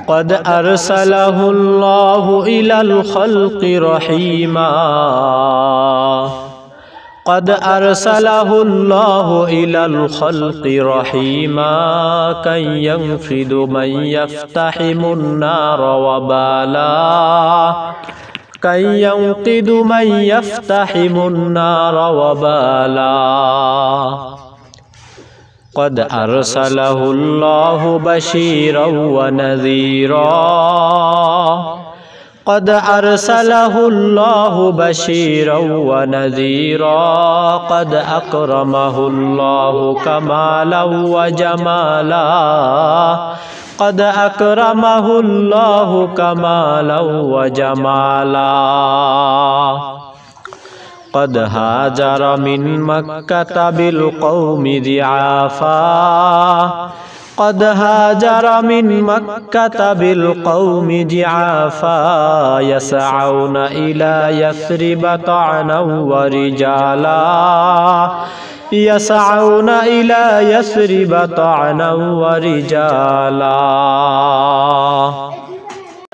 قد أرسله الله إلى الخلق رحيما قد أرسله الله إلى الخلق رحيما كي ينقذ من يفتحم النار وبالا كي ينقذ من يفتحم النار وبالا قد أرسله الله بشيرا ونذيرا قد أرسله الله بشيرا ونذيرا قد أكرمه الله كمالا وجمالا قد أكرمه الله كمالا وجمالا قد هاجر من مكة بالقوم ضعافا قد هاجر من مكة بالقوم ضعافا يسعون إلى يثرب طعنا ورجالا يسعون إلى يثرب طعنا ورجالا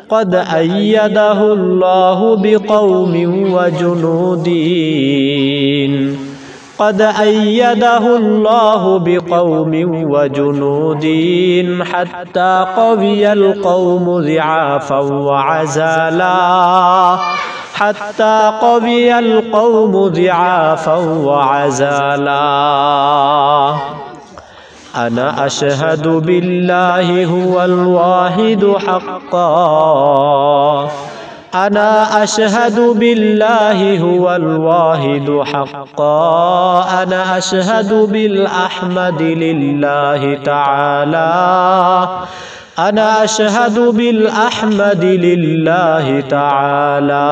قد أيده الله بقوم وجنود قد أيده الله بقوم وجنود حتى قوي القوم ضعافا وعزالا حتى قوي القوم ضعافا وعزالا أنا أشهد بالله هو الواحد حقا أنا أشهد بالله هو الواحد حقا أنا أشهد بالأحمد لله تعالى أنا أشهد بالأحمد لله تعالى